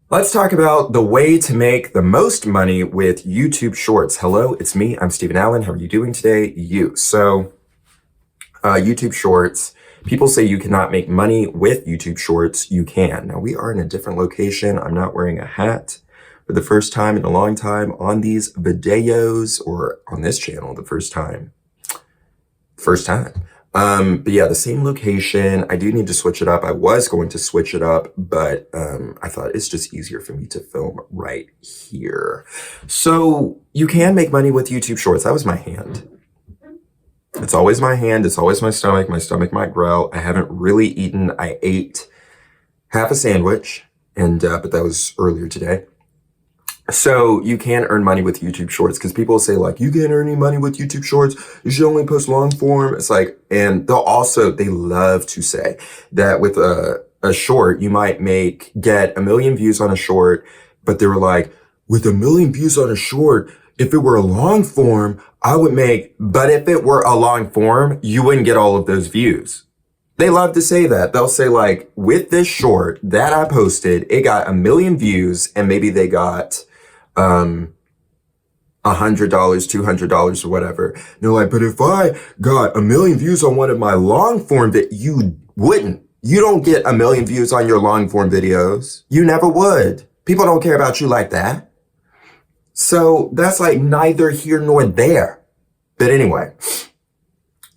Let's talk about the way to make the most money with YouTube Shorts. Hello, it's me. I'm Steven Allen. How are you doing today? YouTube Shorts. People say you cannot make money with YouTube Shorts. You can. Now, we are in a different location. I'm not wearing a hat for the first time in a long time on these videos or on this channel, the first time. But yeah, the same location. I do need to switch it up. I was going to switch it up, but I thought it's just easier for me to film right here. So you can make money with YouTube Shorts. That was my hand. It's always my hand. It's always my stomach. My stomach might growl. I haven't really eaten. I ate half a sandwich, but that was earlier today. So you can earn money with YouTube Shorts because people say like, you can't earn any money with YouTube Shorts. You should only post long form. It's like, and they love to say that with a short, you might get 1 million views on a short, but they were like, with 1 million views on a short, if it were a long form, but if it were a long form, you wouldn't get all of those views. They love to say that. They'll say like, with this short that I posted, it got 1 million views and maybe they got $100, $200 or whatever. And they're like, but if I got 1 million views on one of my long form that you wouldn't. You don't get 1 million views on your long form videos. You never would. People don't care about you like that. So that's like neither here nor there. But anyway,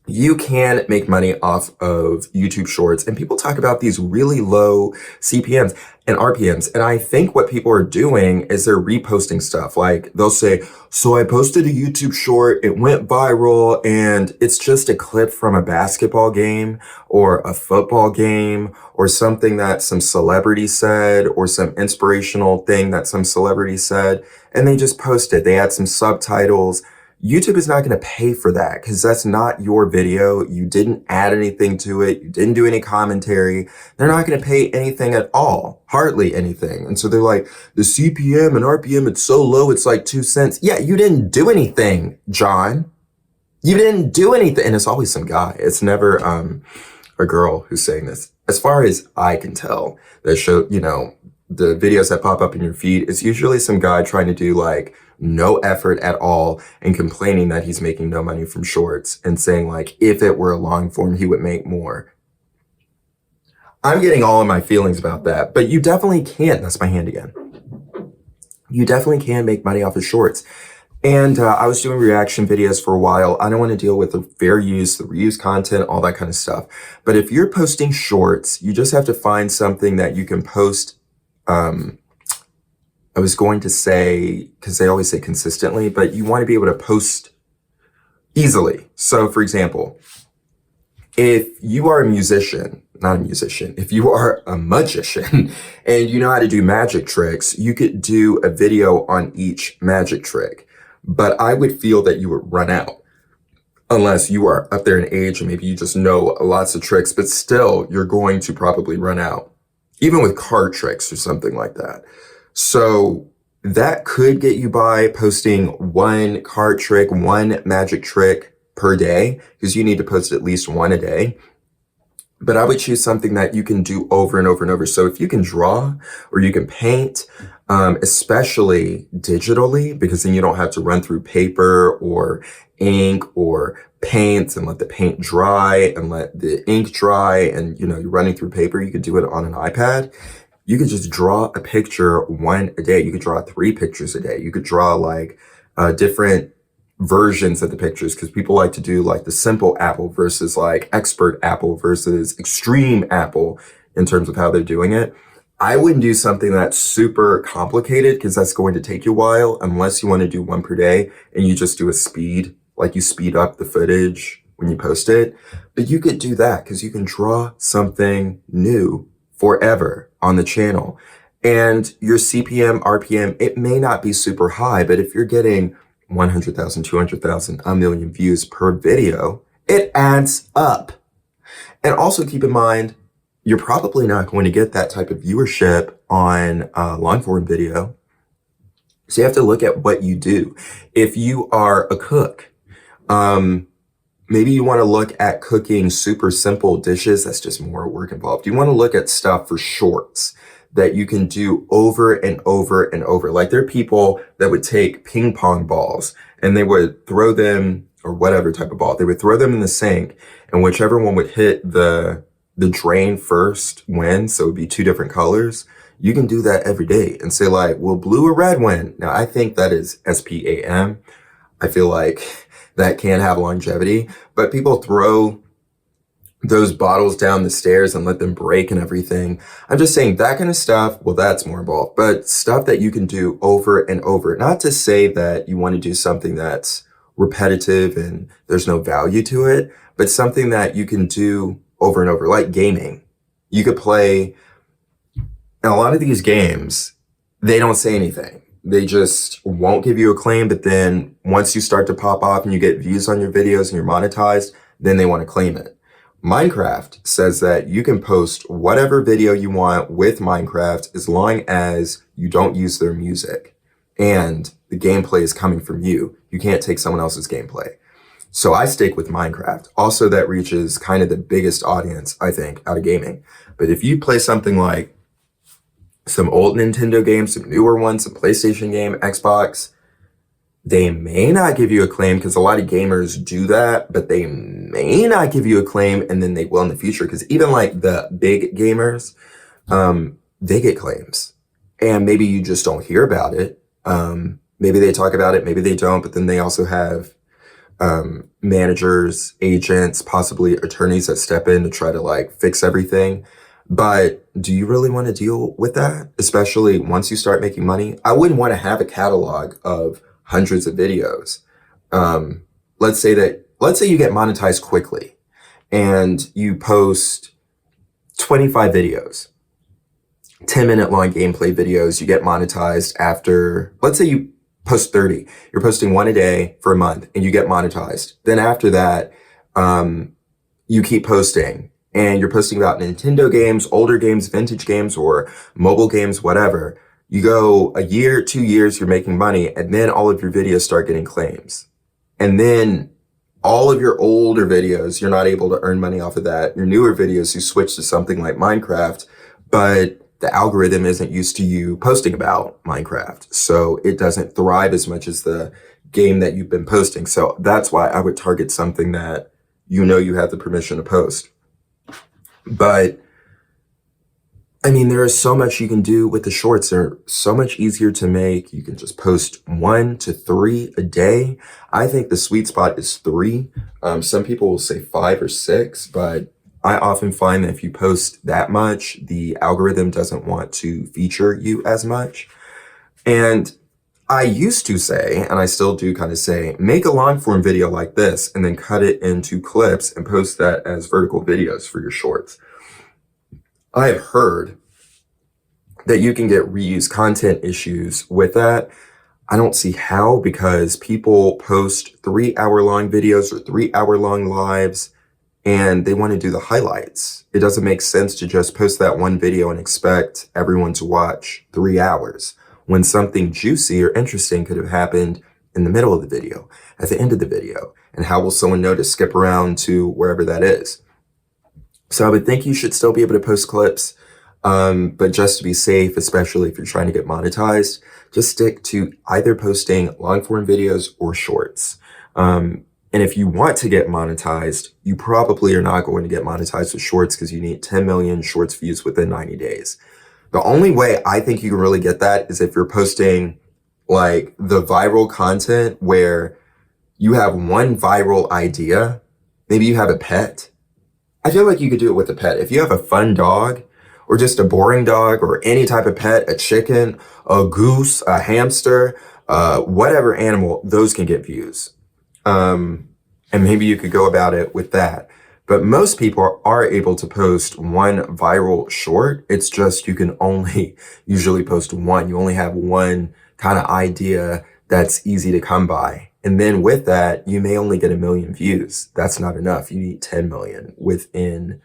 you can make money off of YouTube Shorts, and people talk about these really low CPMs and RPMs. And I think what people are doing is they're reposting stuff. Like they'll say, so I posted a YouTube short, it went viral, and it's just a clip from a basketball game or a football game or something that some celebrity said or some inspirational thing that some celebrity said. And they just post it. They add some subtitles. YouTube is not going to pay for that because that's not your video. You didn't add anything to it. You didn't do any commentary. They're not going to pay anything at all, hardly anything. And so they're like, the CPM and RPM, it's so low, it's like 2 cents. Yeah, you didn't do anything, John. You didn't do anything. And it's always some guy. It's never a girl who's saying this. As far as I can tell, that show, the videos that pop up in your feed, it's usually some guy trying to do like no effort at all and complaining that he's making no money from shorts and saying like, if it were a long form, he would make more. I'm getting all of my feelings about that, but you definitely can. That's my hand again. You definitely can make money off of shorts. And I was doing reaction videos for a while. I don't want to deal with the fair use, the reuse content, all that kind of stuff. But if you're posting shorts, you just have to find something that you can post. I was going to say, because they always say consistently, but you want to be able to post easily. So for example, if you are if you are a magician and you know how to do magic tricks, you could do a video on each magic trick. But I would feel that you would run out unless you are up there in age and maybe you just know lots of tricks, but still you're going to probably run out, even with card tricks or something like that. So that could get you by posting one card trick, one magic trick per day, because you need to post at least one a day. But I would choose something that you can do over and over and over. So if you can draw or you can paint, especially digitally, because then you don't have to run through paper or ink or paint and let the paint dry and let the ink dry and, you're running through paper. You could do it on an iPad. You could just draw a picture one a day. You could draw 3 pictures a day. You could draw like different versions of the pictures because people like to do like the simple apple versus like expert apple versus extreme apple in terms of how they're doing it. I wouldn't do something that's super complicated because that's going to take you a while unless you want to do one per day and you just do a speed, like you speed up the footage when you post it. But you could do that because you can draw something new forever on the channel. And your CPM, RPM, it may not be super high, but if you're getting 100,000, 200,000, 1 million views per video, it adds up. And also keep in mind, you're probably not going to get that type of viewership on a long form video. So you have to look at what you do. If you are a cook, maybe you want to look at cooking super simple dishes. That's just more work involved. You want to look at stuff for shorts that you can do over and over and over. Like there are people that would take ping pong balls and they would throw them, or whatever type of ball, they would throw them in the sink, and whichever one would hit the drain first wins. So it would be two different colors. You can do that every day and say like, will blue or red win? Now I think that is SPAM. I feel like that can have longevity, but people throw those bottles down the stairs and let them break and everything. I'm just saying that kind of stuff, well, that's more involved, but stuff that you can do over and over. Not to say that you want to do something that's repetitive and there's no value to it, but something that you can do over and over, like gaming. You could play, and a lot of these games, they don't say anything. They just won't give you a claim, but then once you start to pop off and you get views on your videos and you're monetized, then they want to claim it. Minecraft says that you can post whatever video you want with Minecraft as long as you don't use their music and the gameplay is coming from you. You can't take someone else's gameplay. So I stick with Minecraft. Also, that reaches kind of the biggest audience, I think, out of gaming. But if you play something like some old Nintendo games, some newer ones, some PlayStation game, Xbox, they may not give you a claim because a lot of gamers do that, but they may not give you a claim and then they will in the future. Because even like the big gamers, they get claims and maybe you just don't hear about it. Maybe they talk about it, maybe they don't, but then they also have managers, agents, possibly attorneys that step in to try to like fix everything. But do you really want to deal with that? Especially once you start making money? I wouldn't want to have a catalog of hundreds of videos. Let's say you get monetized quickly and you post 25 videos, 10-minute long gameplay videos, you get monetized after, let's say you post 30, you're posting one a day for a month and you get monetized. Then after that, you keep posting and you're posting about Nintendo games, older games, vintage games, or mobile games, whatever. You go a year, 2 years, you're making money, and then all of your videos start getting claims. And then all of your older videos, you're not able to earn money off of that. Your newer videos, you switch to something like Minecraft, but the algorithm isn't used to you posting about Minecraft. So it doesn't thrive as much as the game that you've been posting. So that's why I would target something that you know you have the permission to post. But I mean, there is so much you can do with the shorts. They're so much easier to make. You can just post 1 to 3 a day. I think the sweet spot is 3. Some people will say 5 or 6, but I often find that if you post that much, the algorithm doesn't want to feature you as much. And I used to say, and I still do kind of say, make a long form video like this and then cut it into clips and post that as vertical videos for your shorts. I have heard that you can get reuse content issues with that. I don't see how, because people post 3-hour-long videos or 3-hour-long lives and they want to do the highlights. It doesn't make sense to just post that one video and expect everyone to watch 3 hours when something juicy or interesting could have happened in the middle of the video, at the end of the video. And how will someone know to skip around to wherever that is? So I would think you should still be able to post clips, but just to be safe, especially if you're trying to get monetized, just stick to either posting long form videos or shorts. And if you want to get monetized, you probably are not going to get monetized with shorts because you need 10 million shorts views within 90 days. The only way I think you can really get that is if you're posting like the viral content where you have one viral idea. Maybe you have a pet. I feel like you could do it with a pet. If you have a fun dog or just a boring dog or any type of pet, a chicken, a goose, a hamster, whatever animal, those can get views. And maybe you could go about it with that. But most people are able to post one viral short. It's just you can only usually post one. You only have one kind of idea that's easy to come by. And then with that, you may only get 1 million views. That's not enough. You need 10 million within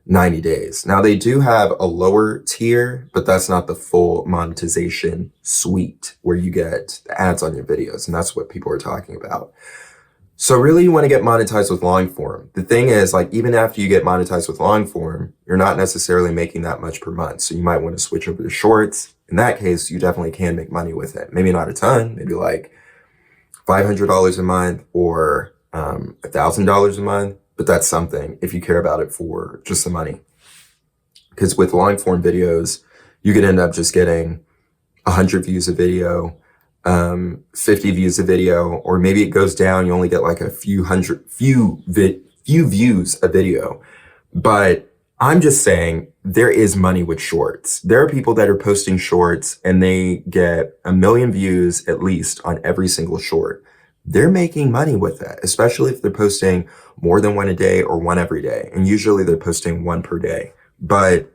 90 days. Now they do have a lower tier, but that's not the full monetization suite where you get the ads on your videos. And that's what people are talking about. So really you want to get monetized with long form. The thing is, like, even after you get monetized with long form, you're not necessarily making that much per month. So you might want to switch over to shorts. In that case, you definitely can make money with it. Maybe not a ton, maybe like $500 a month or $1,000 a month, but that's something if you care about it for just the money. Because with long form videos, you could end up just getting 100 views a video, 50 views a video, or maybe it goes down, you only get like a few views a video. But I'm just saying there is money with shorts. There are people that are posting shorts and they get 1 million views at least on every single short. They're making money with that, especially if they're posting more than one a day or one every day. And usually they're posting one per day. But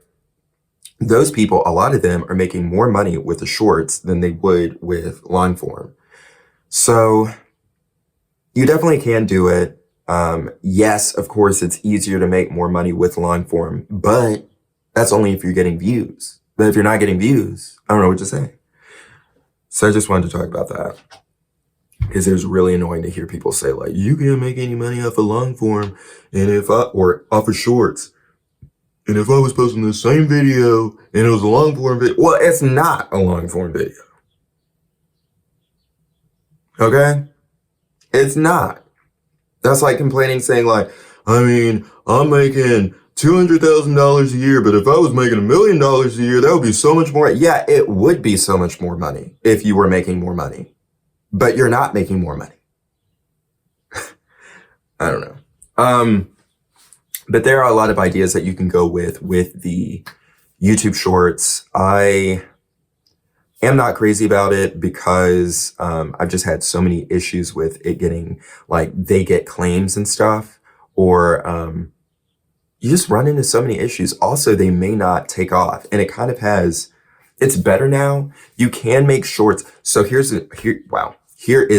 those people, a lot of them are making more money with the shorts than they would with long form. So you definitely can do it. Yes, of course, it's easier to make more money with long form, but that's only if you're getting views. But if you're not getting views, I don't know what to say. So I just wanted to talk about that because it was really annoying to hear people say like, you can't make any money off of long form or off of shorts. And if I was posting the same video and it was a long form video, well, it's not a long form video. Okay? It's not. That's like complaining saying like, I mean, I'm making $200,000 a year, but if I was making $1 million a year, that would be so much more. Yeah, it would be so much more money if you were making more money, but you're not making more money. I don't know. But there are a lot of ideas that you can go with the YouTube shorts. I am not crazy about it because I've just had so many issues with it getting, like, they get claims and stuff, or you just run into so many issues. Also, they may not take off, and it kind of has, it's better now. You can make shorts. So here is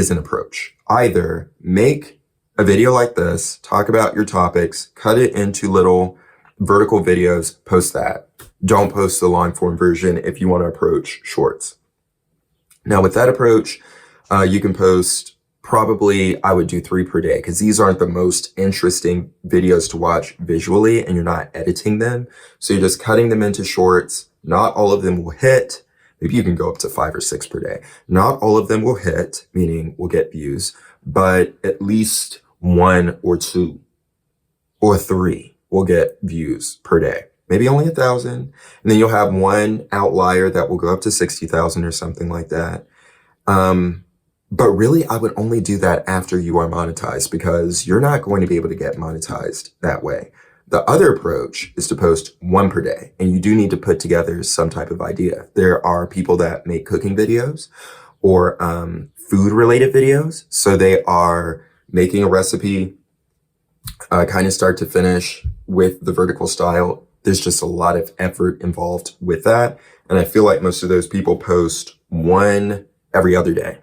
an approach. Either make a video like this, talk about your topics, cut it into little vertical videos, post that. Don't post the long form version if you want to approach shorts. Now with that approach, you can post probably, I would do 3 per day because these aren't the most interesting videos to watch visually and you're not editing them. So you're just cutting them into shorts. Not all of them will hit. Maybe you can go up to 5 or 6 per day. Not all of them will hit, meaning will get views, but at least 1 or 2 or 3 will get views per day. Maybe only 1,000. And then you'll have one outlier that will go up to 60,000 or something like that. But really, I would only do that after you are monetized because you're not going to be able to get monetized that way. The other approach is to post 1 per day, and you do need to put together some type of idea. There are people that make cooking videos or food related videos. So they are making a recipe kind of start to finish with the vertical style. There's just a lot of effort involved with that. And I feel like most of those people post 1 every other day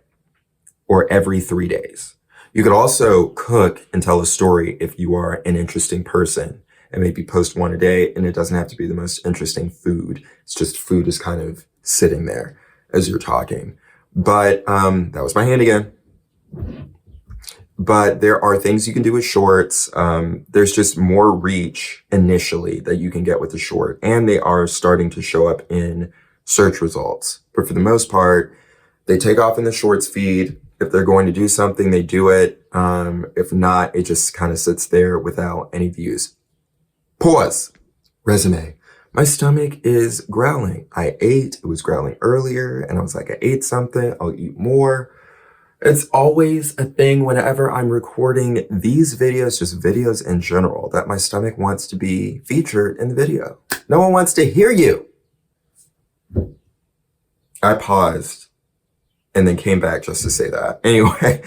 or every 3 days. You could also cook and tell a story if you are an interesting person and maybe post 1 a day, and it doesn't have to be the most interesting food. It's just food is kind of sitting there as you're talking. But that was my hand again. But there are things you can do with shorts. There's just more reach initially that you can get with the short, and they are starting to show up in search results. But for the most part, they take off in the shorts feed. If they're going to do something, they do it. If not, it just kind of sits there without any views. Pause. Resume. My stomach is growling. I ate. It was growling earlier, and I was like, I ate something. I'll eat more. It's always a thing whenever I'm recording these videos, just videos in general, that my stomach wants to be featured in the video. No one wants to hear you. I paused and then came back just to say that. Anyway,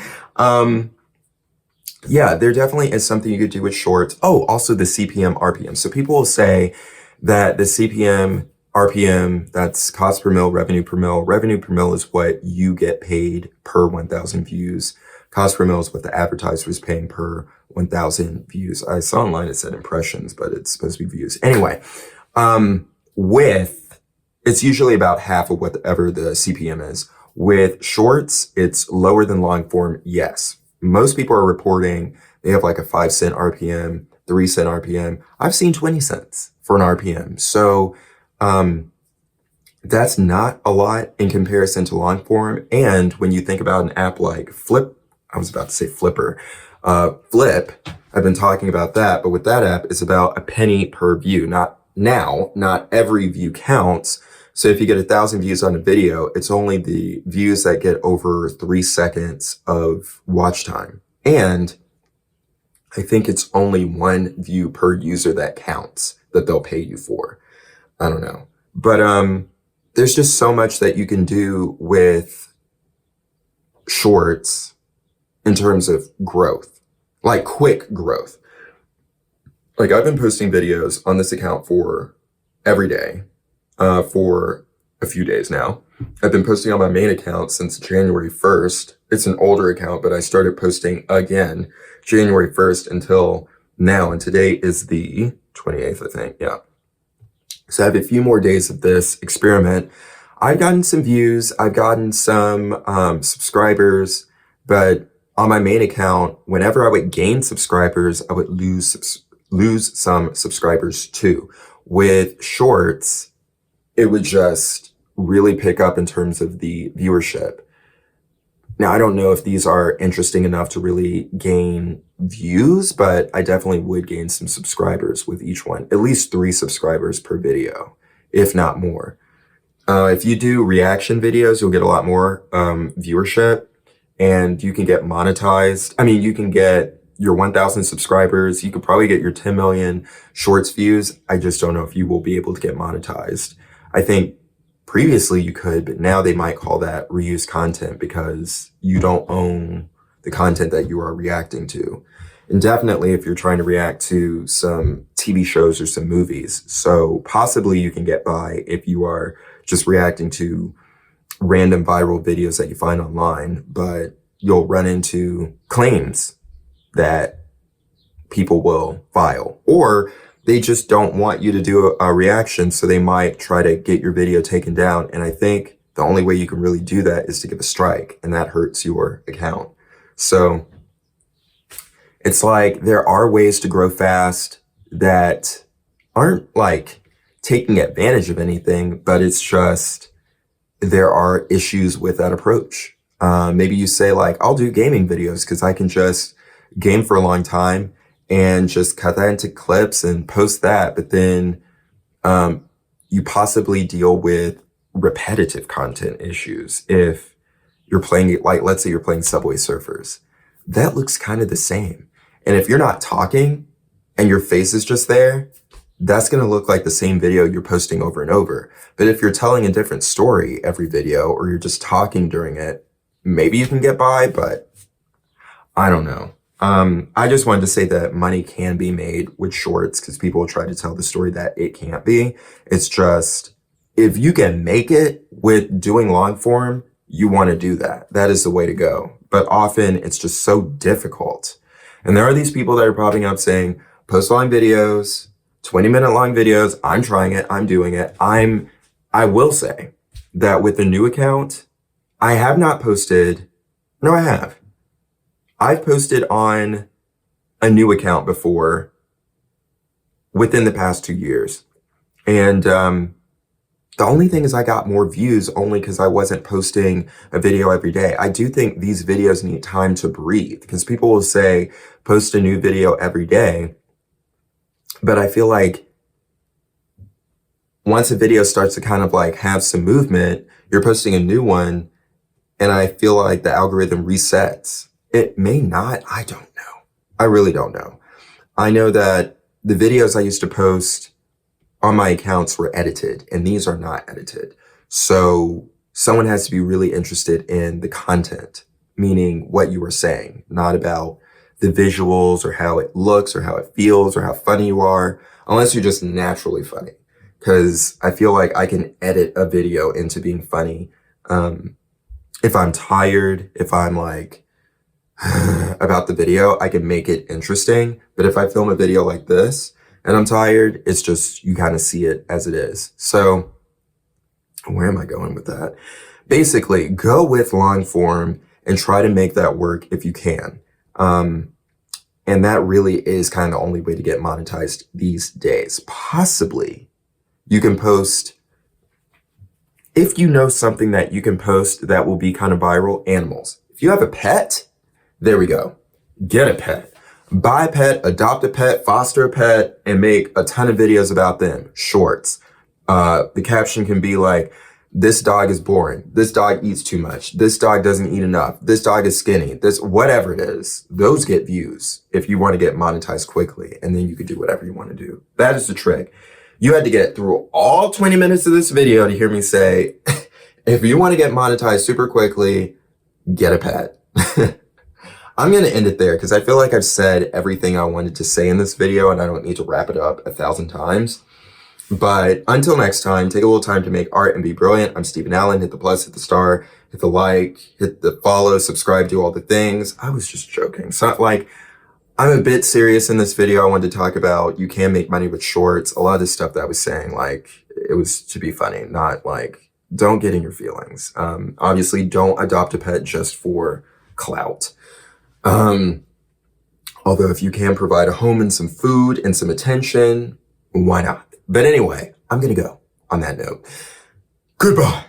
yeah, there definitely is something you could do with shorts. Oh, also the CPM, RPM. So people will say that the CPM, RPM, that's cost per mil, revenue per mil. Revenue per mil is what you get paid per 1,000 views. Cost per mil is what the advertiser is paying per 1,000 views. I saw online it said impressions, but it's supposed to be views. Anyway, it's usually about half of whatever the CPM is. With shorts, it's lower than long form, yes. most people are reporting they have like a 5 cent RPM, 3 cent RPM. I've seen 20 cents for an RPM. So, that's not a lot in comparison to long form. And when you think about an app like I was about to say Flipper, Flip, I've been talking about that, but with that app, it's about a penny per view. Not every view counts. So if you get 1,000 views on a video, it's only the views that get over 3 seconds of watch time. And I think it's only 1 view per user that counts that they'll pay you for. I don't know. But, there's just so much that you can do with shorts in terms of growth, like quick growth. Like I've been posting videos on this account for every day, for a few days now. I've been posting on my main account since January 1st. It's an older account, but I started posting again January 1st until now. And today is the 28th, I think. Yeah. So I have a few more days of this experiment. I've gotten some views. I've gotten some subscribers, but on my main account, whenever I would gain subscribers, I would lose some subscribers too. With shorts, it would just really pick up in terms of the viewership. Now, I don't know if these are interesting enough to really gain views, but I definitely would gain some subscribers with each one, at least 3 subscribers per video, if not more. If you do reaction videos, you'll get a lot more viewership, and you can get monetized. I mean, you can get your 1,000 subscribers. You could probably get your 10 million shorts views. I just don't know if you will be able to get monetized. I think previously you could, but now they might call that reused content because you don't own the content that you are reacting to. And definitely if you're trying to react to some TV shows or some movies. So possibly you can get by if you are just reacting to random viral videos that you find online, but you'll run into claims that people will file, or they just don't want you to do a reaction, so they might try to get your video taken down. And I think the only way you can really do that is to give a strike, and that hurts your account. So it's like there are ways to grow fast that aren't like taking advantage of anything, but it's just there are issues with that approach. Maybe you say like, I'll do gaming videos because I can just game for a long time and just cut that into clips and post that. But then you possibly deal with repetitive content issues. If you're playing, like, let's say you're playing Subway Surfers, that looks kind of the same. And if you're not talking and your face is just there, that's going to look like the same video you're posting over and over. But if you're telling a different story every video, or you're just talking during it, maybe you can get by, but I don't know. I just wanted to say that money can be made with shorts because people try to tell the story that it can't be. It's just, if you can make it with doing long form, you want to do that. That is the way to go. But often it's just so difficult. And there are these people that are popping up saying, post long videos, 20-minute long videos. I'm trying it. I'm doing it. I will say that with the new account, I have not posted. No, I have. I've posted on a new account before within the past 2 years. And the only thing is I got more views only because I wasn't posting a video every day. I do think these videos need time to breathe because people will say, post a new video every day. But I feel like once a video starts to kind of like have some movement, you're posting a new one. And I feel like the algorithm resets. It may not. I don't know. I really don't know. I know that the videos I used to post on my accounts were edited, and these are not edited. So someone has to be really interested in the content, meaning what you are saying, not about the visuals or how it looks or how it feels or how funny you are, unless you're just naturally funny. Because I feel like I can edit a video into being funny. If I'm tired, if I'm like, about the video, I can make it interesting. But if I film a video like this and I'm tired, it's just, you kind of see it as it is. So where am I going with that? Basically, go with long form and try to make that work if you can. And that really is kind of the only way to get monetized these days. Possibly you can post, if you know something that you can post that will be kind of viral, animals. If you have a pet, there we go. Get a pet. Buy a pet, adopt a pet, foster a pet, and make a ton of videos about them. Shorts. The caption can be like, this dog is boring. This dog eats too much. This dog doesn't eat enough. This dog is skinny. This, whatever it is, those get views if you want to get monetized quickly. And then you can do whatever you want to do. That is the trick. You had to get through all 20 minutes of this video to hear me say, if you want to get monetized super quickly, get a pet. I'm going to end it there because I feel like I've said everything I wanted to say in this video and I don't need to wrap it up 1,000 times. But until next time, take a little time to make art and be brilliant. I'm Steven Allen. Hit the plus, hit the star, hit the like, hit the follow, subscribe, do all the things. I was just joking. So like, I'm a bit serious in this video. I wanted to talk about you can make money with shorts. A lot of this stuff that I was saying, like, it was to be funny, not like, don't get in your feelings. Obviously, don't adopt a pet just for clout. Although if you can provide a home and some food and some attention, why not? But anyway, I'm going to go on that note. Goodbye.